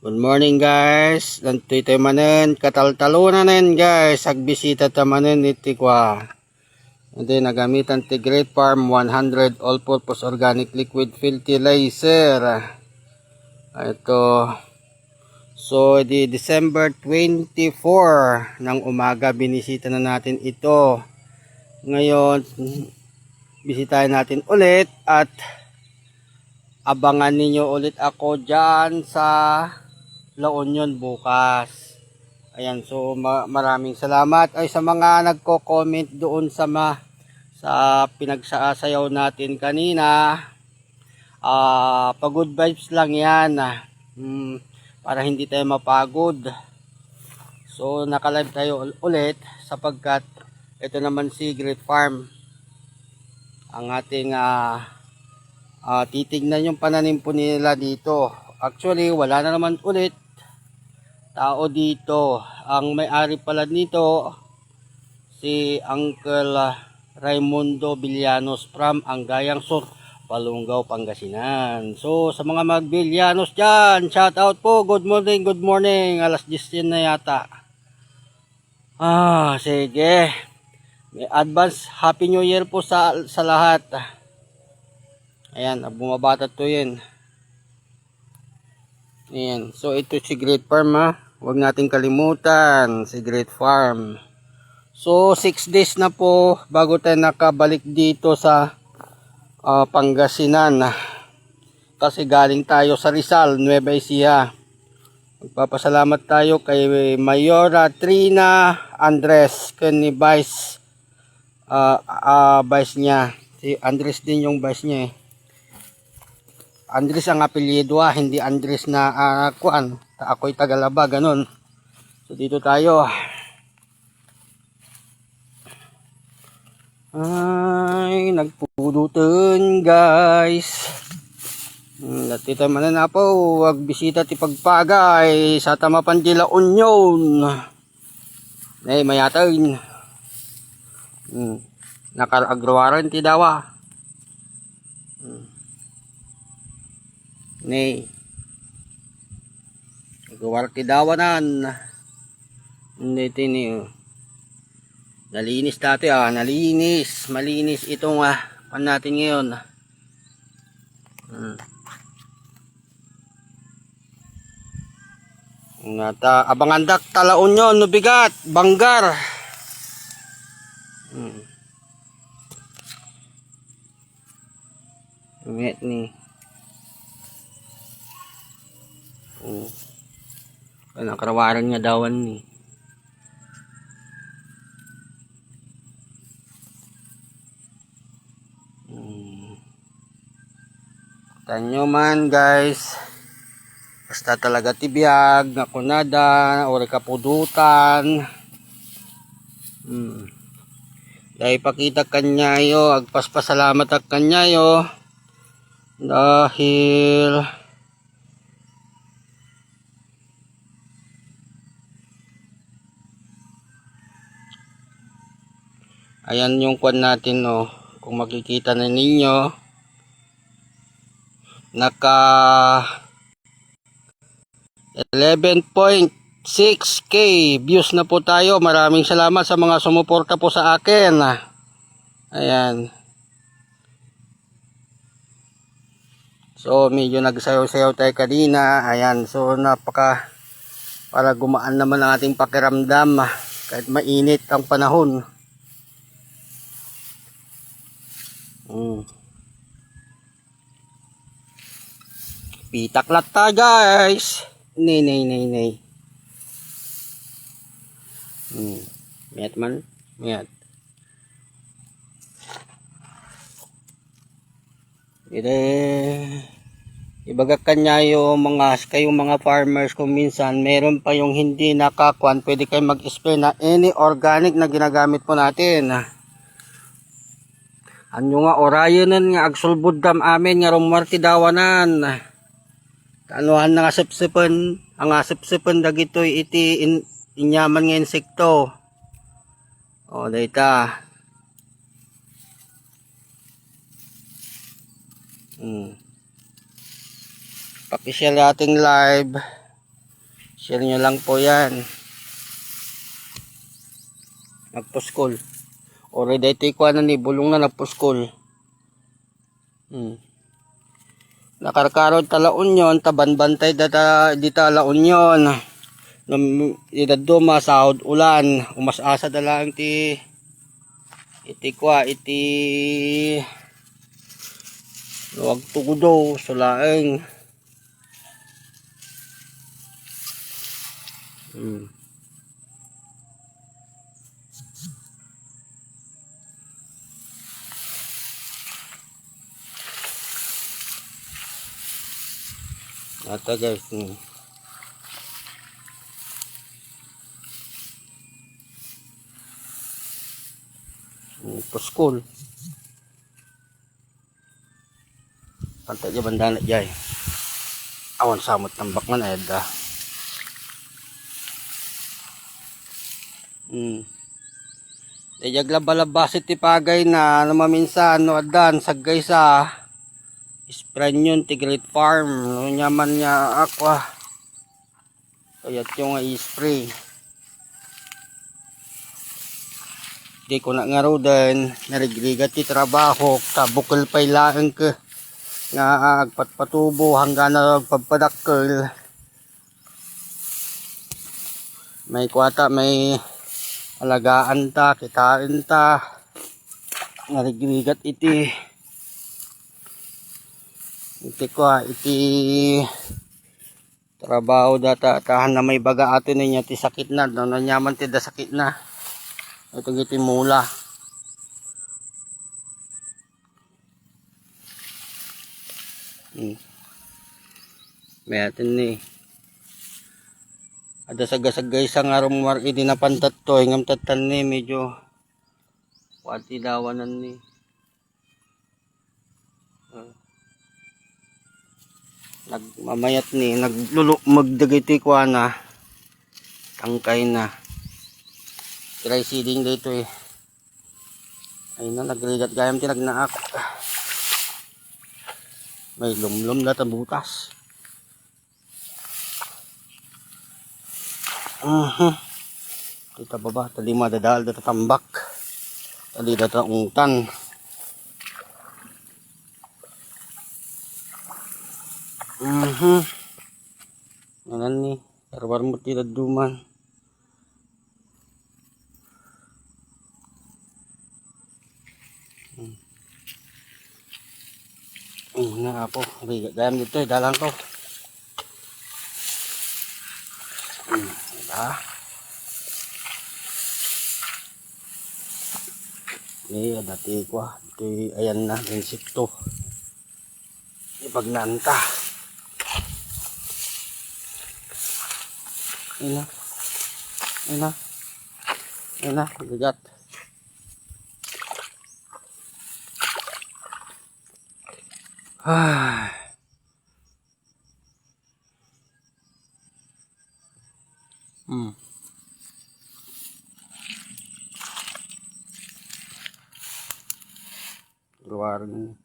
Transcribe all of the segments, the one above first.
Good morning guys. Nanti tayo manen kataltalunan nen guys. Agbisita ta manen iti kwa. Hindi nagamitan ti Great Farm 100 all-purpose organic liquid fertilizer. Ito. So di December 24 ng umaga binisita na natin ito. Ngayon bisitahin natin ulit at abangan ninyo ulit ako dyan sa La Union bukas. Ayan, so maraming salamat ay sa mga nagko-comment doon sa pinagsasayaw natin kanina. Pagod vibes lang yan. Para hindi tayo mapagod. So naka-live tayo ulit sapagkat ito naman si Great Farm. Ang ating titignan yung pananim po nila dito. Actually, wala na naman ulit tao dito. Ang may-ari pala nito si Uncle Raimundo Villanos from Anggayang Sur, Balungaw, Pangasinan. So, sa mga mag-Villanos dyan, shout out po. Good morning, good morning. Alas 10 na yata. Sige. May advance Happy New Year po sa lahat. Ayan, bumabata to yun. Ayan, so ito si Great Farm ha. Huwag natin kalimutan si Great Farm. So 6 days na po bago tayo nakabalik dito sa Pangasinan. Kasi galing tayo sa Rizal, Nueva Ecija. Magpapasalamat tayo kay Mayora Trina Andres, ni Vice niya. Si Andres din yung vice niya eh. Andres ang apelyido hindi Andres na ako'y Tagalaba, ganun. So dito tayo. Ay, nagpulutan guys. Natita manan na po, wag bisita ti pagpagay sa Tamapan de La Union. Ay, mayatain. Nakaragrawaran ti dawa. Nay nagwarti dawanan hindi ni nalinis dati malinis itong pan natin ngayon. Abangan dak Ta La Union no bigat banggar. Umet ni nakarawaran nga dawan ni. Tanyo man guys. Basta talaga tibiyag, nakunada, ori kapudutan. Dahil pakita kanyayo, agpaspasalamat ak kanyayo. Dahil ayan yung kwan natin kung makikita na ninyo naka 11.6k views na po tayo. Maraming salamat sa mga sumuporta po sa akin. Ayan, so medyo nagsayaw-sayaw tayo kanina. Ayan, so para gumaan naman ang ating pakiramdam kahit mainit ang panahon. Pitaklat ta guys. Nay. Mayat man. Mayat. Ibagakan niya yung kayong mga farmers kung minsan meron pa yung hindi nakakuan, pwede kayo mag-spray na any organic na ginagamit po natin. Anyo nga orayanan nga agsulbud dam amin nga rumarti dawanan. Anuhan nga sipsipan, ang sipsipan dagitoy iti inyaman nga insekto. Dayta. Pakishare ating live. Share nyo lang po yan. Nagpuskol. Already ito ikuha na ni bulong na nagpuskol. Nakarkarod talaon yon, taban-bantay data dita laon yon. Idaduma sahod ulan, umasasa dalang iti kwa iti luwag tugudo sulaeng. Ata guys, puskol. Pantay dyan bandana dyan. Awan samot tambak man edda. Dayag labalabasit ti pagay na maminsan no adan saggay sa spray nyon ti Great Farm. No nyaman niya aqua. Kayat yung i-spray. Di ko na nga din narigrigat ti trabaho kabukal pa'y laeng ka nga agpatpatubo hanggang na pagpadakkel. May kwata may alagaan ta, kitain ta, narigrigat iti kwa iti trabaho data tahan na may baga ato niya ti sakit na no nanyaman ti da sakit na itong iti mula. May atin ni ada sagasagay sa nga rumar idi napantat to ingam tatan ni medyo wati dawanan ni nagmamayat ni magdagiti kwa na tangkay na try seeding dito eh. Ayun na nagrigat gayam tinagnaak may lumlum na tabutas. Kita baba tali madadal data tambak tali data ungtan. Nanan ni arwar mo ti daduman. Na ako gayam dito eh dalang ko. Diba? Ni dati ko ito ayan na insekto ipagnanta. Ina bigat. Luar ni.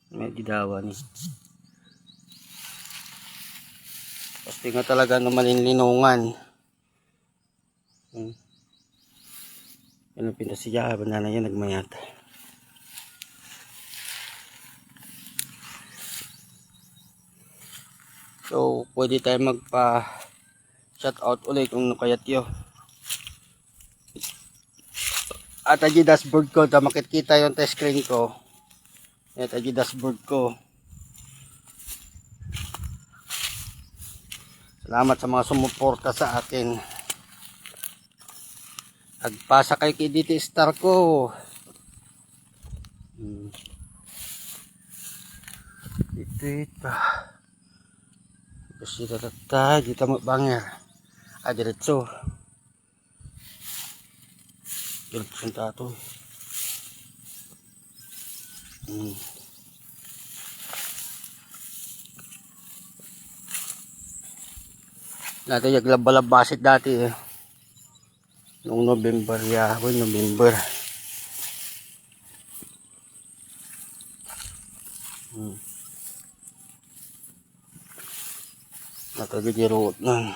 May didawa ni. Pasti nga talaga no malinlinungan. Yan ang pinasiya banana yan nagmayat. So pwede tayo magpa shout out ulit kung nakayat yo. At aji dashboard ko ta makikita yung test screen ko. At aji dashboard ko. Salamat sa mga sumuporta sa akin. Agpasa kay KDT Star ko. Ito. Kasi tatata, kita magbanger. Diretso. Diretso yung tato. Natin yung labalabasit dati eh. Noong November yahon, November. Nakagadiroot na.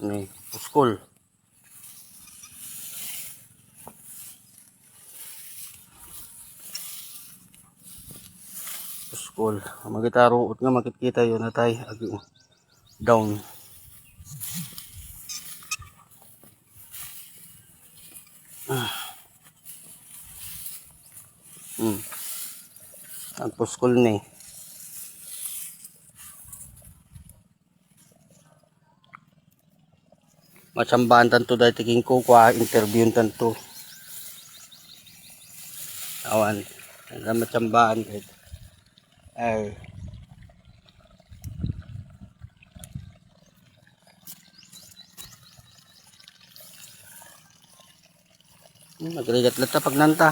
Ini puskol. Puskol. Magitaroot nga makikita yun na tayo. Down. Ang puskol ni. Macambahan tanto dahil tingin ko interview tanto. Awan. Ang macambahan kahit. Ay. Nagrigat lata pag nanta.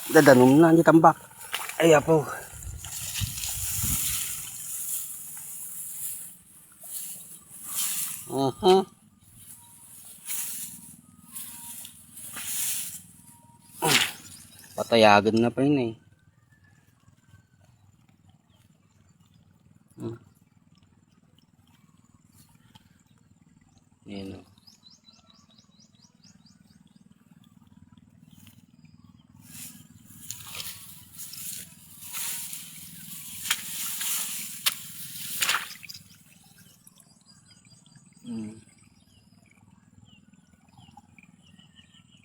Dadanom na, hindi tambak. Ay, apo. Patayagan na pa yun eh. Yan o.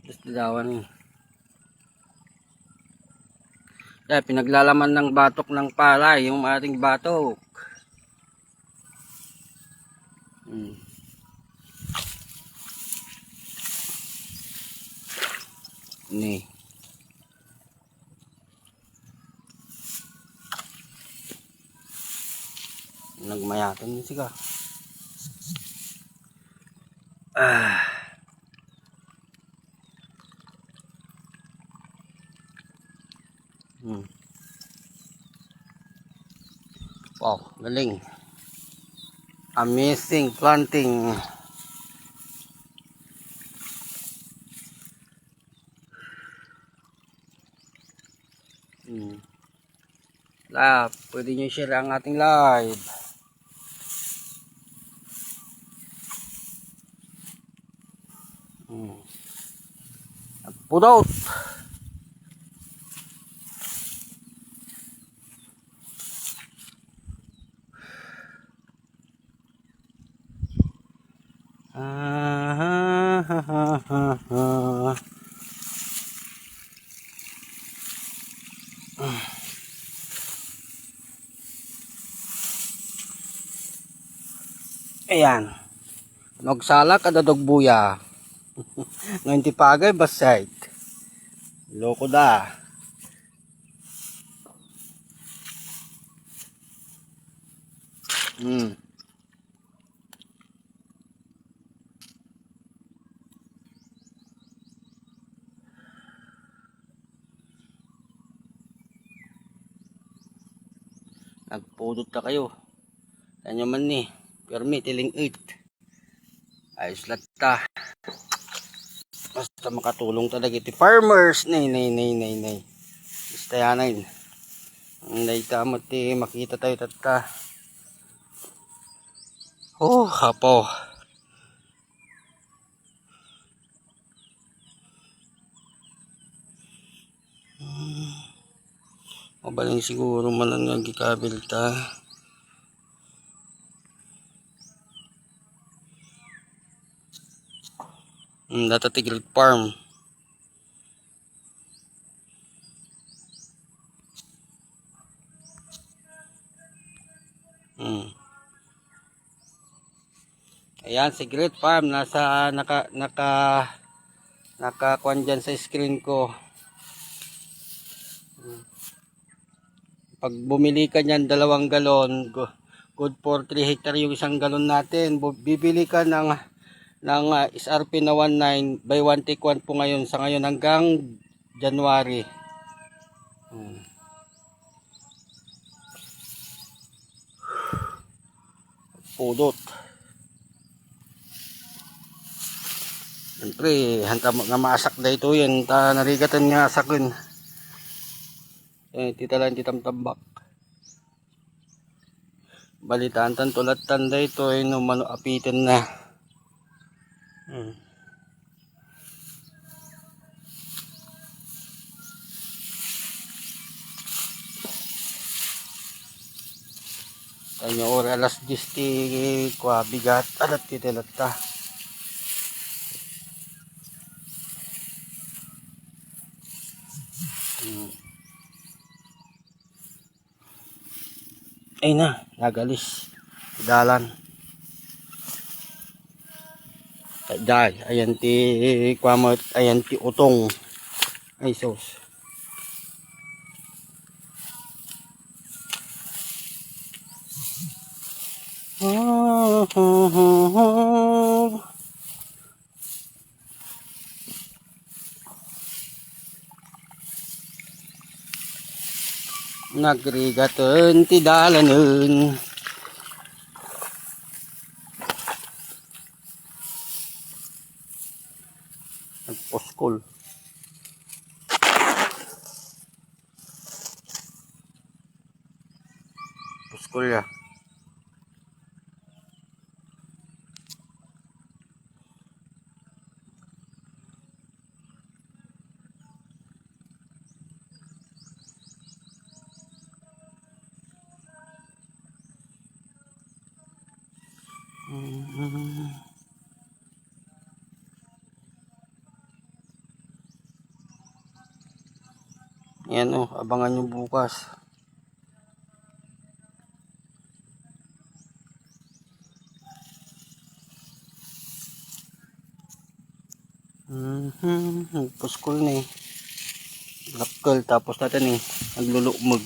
Just dawan eh. Kaya pinaglalaman ng batok ng palay yung ating batok. Ni. Nagmayatan siya. Wow, galing. Amazing planting. Pwede nyo share ang ating live. Pudot. Ayan. Nagsala kada dogbuya. Ngayon ti pagay basait. Loko da. Nagpudot na kayo. Tanyo man ni. Permi tiling 8. Ayos lata. Basta makatulong talaga iti farmers. Nay. Basta yanayin. Ang naitamot ti makita tayo tata. Oh, hapo. Mabaling siguro man ang gikabil ta. Data Tigre Farm. Ayan, si Great Farm nasa nakakuan dyan sa screen ko. Pag bumili ka niyan 2 galon, good for 3 hectare yung 1 galon natin. Bibili ka ng SRP na 19 by 1 take 1 po ngayon sa ngayon hanggang January. nagpudot. Siyempre, hanta nga maasak na ito yan. Narigatan nga asakin. Titalan titamtambak. Balitaan tan tulat tanda ito ay numano apitin na. Kanya ora alas 10 kwa bigat alat titilat ta. Ay na, nagalis. Dalan. Dahil, ayan ti kwamot, ayan ti utong. Ay sos. Nagrigatan ti dalanen. Nagposkol. Poskol ya. Yan abangan nyo bukas. Puskol na Lakal tapos natin naglulukmog.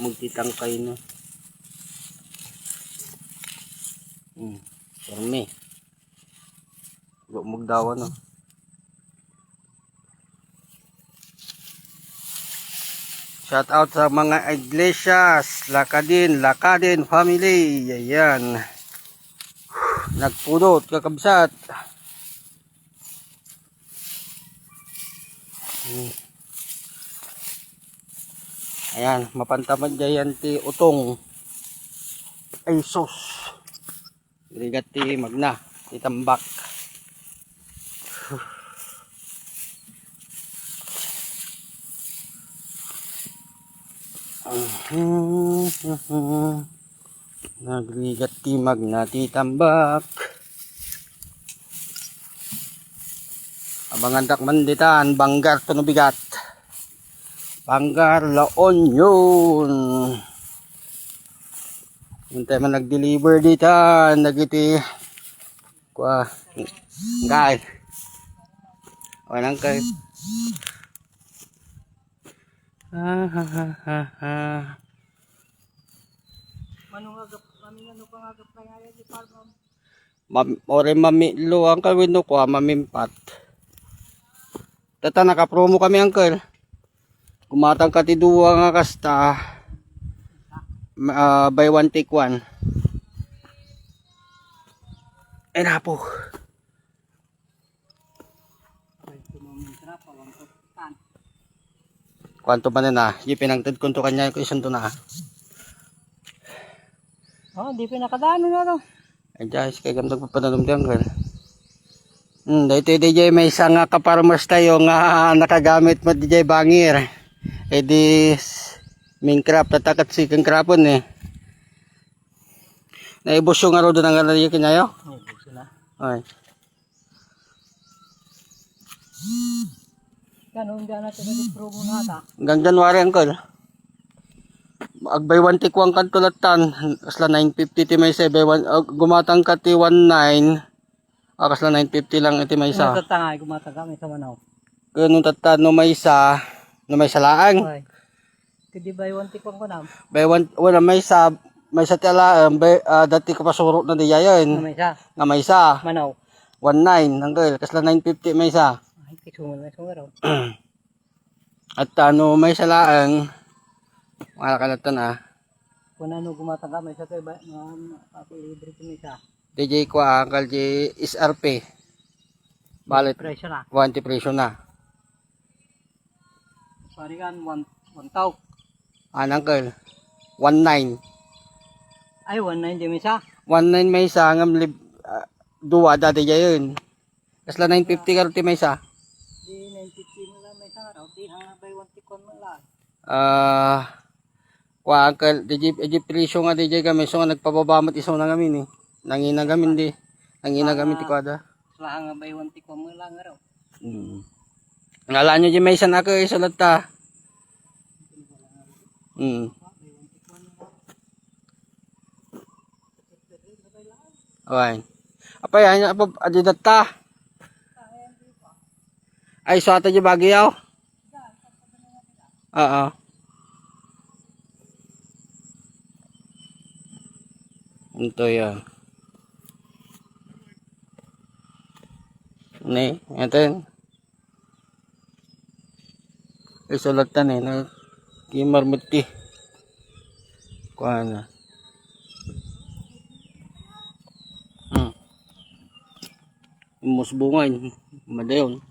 Magtitangkay na. Sarmi. Lukmog daw Shout out sa mga iglesias, Lakadin family. Ayan. Nagpudot, kakabsat. Ayan, mapantamad dyan ti utong. Ay sus. Rigat ti magna, ti tambak. Nagrigat ti magna, ti tambak. Abangan takman ditan, banggar to no bigat. Banggar laon yun. Hintay man nag-deliver ditan, nagiti kwa guys. Wanang kay ore mamilo ang kawino ko mamimpat. Tata naka-promo kami uncle. Kumatang katiduwa nga kasta buy one take one. Ay napo. Kwanto ba na yung pinangtid ko to kanya ko isang to na. Di pinakadaan na Ay guys, kaya gamdag papanalong diyan girl. Dito DJ may isang kaparmers tayo nga nakagamit mo DJ bangir. Di Minecraft tatakat si kang krapon Naibos yung araw doon ang galariya kinayo? Naibos na. Ay. Ganun dyan natin nag-promo na ata. Hanggang January uncle. Agbay 1 tik 1 kantulatan. Kasla 950 ti may 7. Gumatang ka ti 19. Kasla 950 lang iti may isa. Kung tatangay, gumatang kami sa Manaw. Ganun tatan no may isa. No may salaang. Okay. Kadi ba yung tikpang ko na? Bay 1 wala may isa. May isa tala. Dati ko pasurot na di yayon. May isa. Nga may isa. Manaw. 19 uncle. Kasla 950 may isa. Ay, kisungan na sunga raw. At ano, may salaang, mga kalatan Kung ano gumataga, may sa kayo ba, libre ko isa. DJ ko Uncle J SRP. Balit, Presyo na. 20 presyo na. Paringan, 1,000. Uncle, 19. Ay, 1,900 di may isa. 19 may isa, ngam duwa dati yun. Kasla 950 karuti may isa. Di 950 mo lang may isa raw. Di hanga by 1,000 mo lang. Kwa Uncle, DJ presyo nga DJ kami, so nga nagpababamat iso na kami ni. Nanginagamin di. Nanginagamin ti kwada. Sila hanga by 1,000 mo lang raw. Ngala nyo di may isa na ako isulat ta. Okay. Apa yan? Apa adidat ta? Ay, so ata di Baguio? Oo. Ito yan. Ni, ito yun. Isulatan na kimar muti. Kuha na. Musbungan. Madayon.